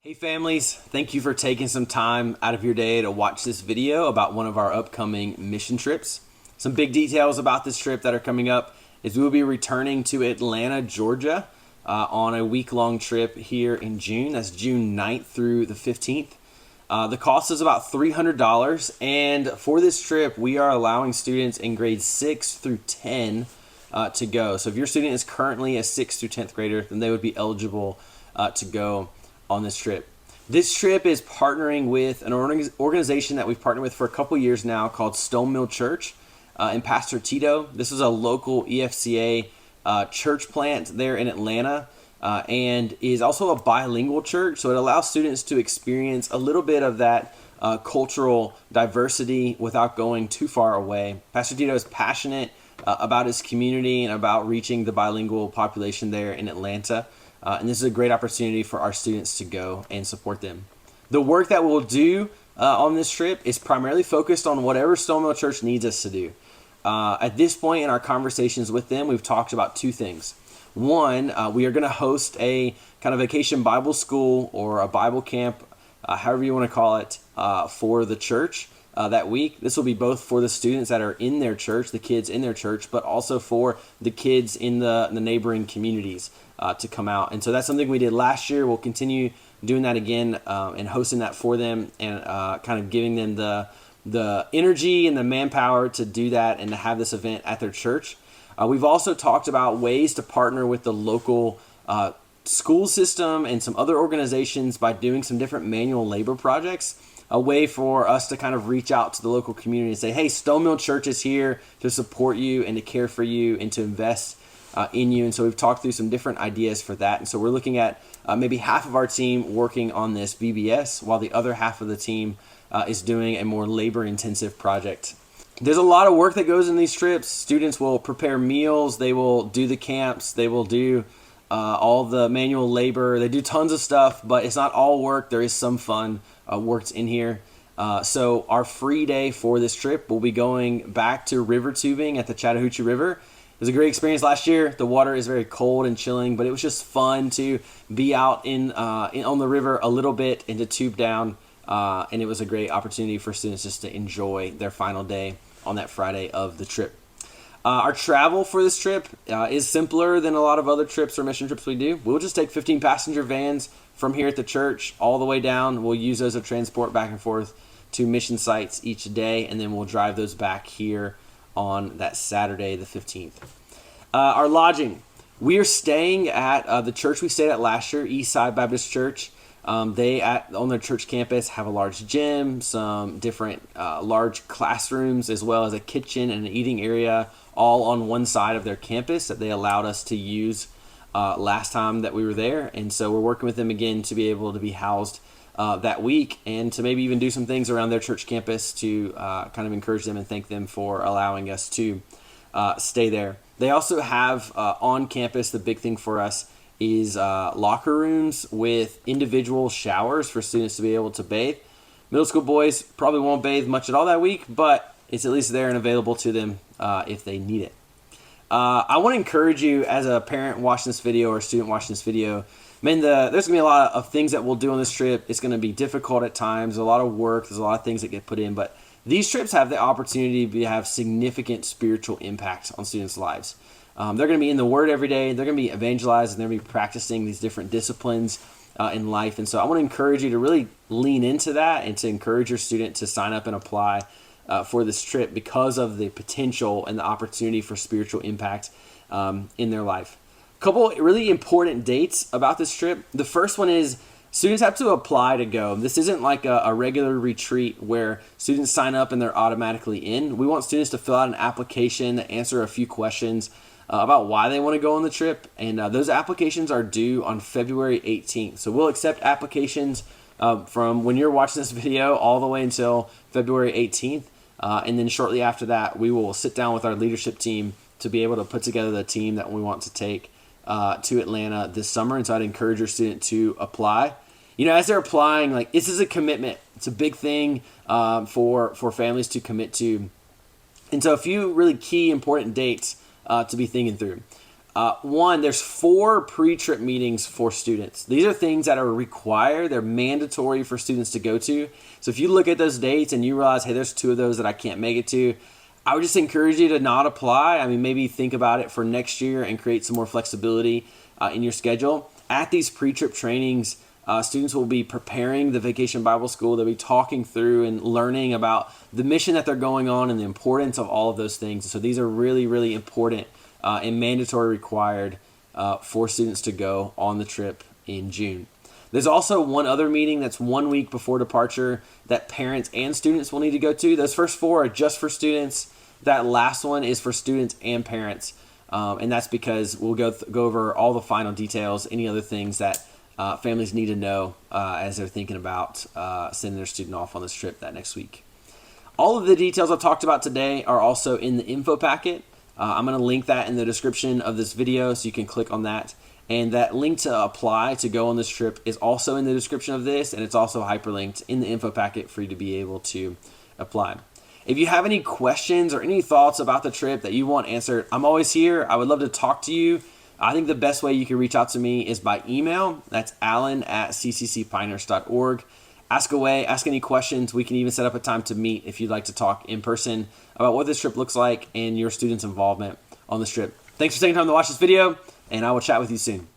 Hey families, thank you for taking some time out of your day to watch this video about one of our upcoming mission trips. Some big details about this trip that are coming up is we will be returning to Atlanta, Georgia on a week-long trip here in June. That's June 9th through the 15th. The cost is about $300, and for this trip we are allowing students in grades 6 through 10 to go. So if your student is currently a 6th through 10th grader, then they would be eligible to go on this trip. This trip is partnering with an organization that we've partnered with for a couple years now called Stonemill Church and Pastor Tito. This is a local EFCA church plant there in Atlanta and is also a bilingual church, so it allows students to experience a little bit of that cultural diversity without going too far away. Pastor Tito is passionate about his community and about reaching the bilingual population there in Atlanta. And this is a great opportunity for our students to go and support them. The work that we'll do on this trip is primarily focused on whatever Stonemill Church needs us to do. At this point in our conversations with them, we've talked about two things. One, we are going to host a kind of vacation Bible school or a Bible camp, however you want to call it, for the church that week. This will be both for the students that are in their church, the kids in their church, but also for the kids in the neighboring communities to come out. And so that's something we did last year. We'll continue doing that again and hosting that for them and kind of giving them the energy and the manpower to do that and to have this event at their church. We've also talked about ways to partner with the local school system and some other organizations by doing some different manual labor projects. A way for us to kind of reach out to the local community and say, hey, Stonemill Church is here to support you and to care for you and to invest in you. And so we've talked through some different ideas for that. And so we're looking at maybe half of our team working on this VBS while the other half of the team is doing a more labor-intensive project. There's a lot of work that goes in these trips. Students will prepare meals. They will do the camps. They will do all the manual labor. They do tons of stuff, but it's not all work. There is some fun worked in here. So our free day for this trip, we'll be going back to river tubing at the Chattahoochee River. It was a great experience last year. The water is very cold and chilling, but it was just fun to be out on the river a little bit and to tube down. And it was a great opportunity for students just to enjoy their final day on that Friday of the trip. Our travel for this trip is simpler than a lot of other trips or mission trips we do. We'll just take 15 passenger vans from here at the church all the way down. We'll use those to transport back and forth to mission sites each day, and then we'll drive those back here on that Saturday, the 15th. Our lodging. We are staying at the church we stayed at last year, Eastside Baptist Church. On their church campus have a large gym, some different large classrooms, as well as a kitchen and an eating area, all on one side of their campus that they allowed us to use last time that we were there. And so we're working with them again to be able to be housed that week and to maybe even do some things around their church campus to kind of encourage them and thank them for allowing us to stay there. They also have on campus, the big thing for us is locker rooms with individual showers for students to be able to bathe. Middle school boys probably won't bathe much at all that week, but it's at least there and available to them if they need it. I want to encourage you as a parent watching this video or a student watching this video, man, there's going to be a lot of things that we'll do on this trip. It's going to be difficult at times, a lot of work, there's a lot of things that get put in, but these trips have the opportunity to have significant spiritual impact on students' lives. They're going to be in the Word every day. They're going to be evangelized, and they're going to be practicing these different disciplines in life. And so I want to encourage you to really lean into that and to encourage your student to sign up and apply for this trip because of the potential and the opportunity for spiritual impact in their life. A couple really important dates about this trip. The first one is students have to apply to go. This isn't like a regular retreat where students sign up and they're automatically in. We want students to fill out an application, answer a few questions about why they want to go on the trip, and those applications are due on February 18th. So we'll accept applications from when you're watching this video all the way until February 18th, and then shortly after that, we will sit down with our leadership team to be able to put together the team that we want to take to Atlanta this summer. And so I'd encourage your student to apply. You know, as they're applying, like, this is a commitment. It's a big thing for families to commit to. And so a few really key important dates to be thinking through. One, there's 4 pre-trip meetings for students. These are things that are required. They're mandatory for students to go to. So if you look at those dates and you realize, hey, there's 2 of those that I can't make it to, I would just encourage you to not apply. I mean, maybe think about it for next year and create some more flexibility in your schedule. At these pre-trip trainings, students will be preparing the Vacation Bible School. They'll be talking through and learning about the mission that they're going on and the importance of all of those things. So these are really, really important and mandatory required for students to go on the trip in June. There's also one other meeting that's 1 week before departure that parents and students will need to go to. Those first 4 are just for students. That last one is for students and parents. And that's because we'll go over all the final details, any other things that families need to know as they're thinking about sending their student off on this trip that next week. All of the details I've talked about today are also in the info packet. I'm going to link that in the description of this video so you can click on that. And that link to apply to go on this trip is also in the description of this, and it's also hyperlinked in the info packet for you to be able to apply. If you have any questions or any thoughts about the trip that you want answered, I'm always here. I would love to talk to you. I think the best way you can reach out to me is by email. That's alan@cccpinehurst.org. Ask away, ask any questions. We can even set up a time to meet if you'd like to talk in person about what this trip looks like and your students' involvement on this trip. Thanks for taking time to watch this video, and I will chat with you soon.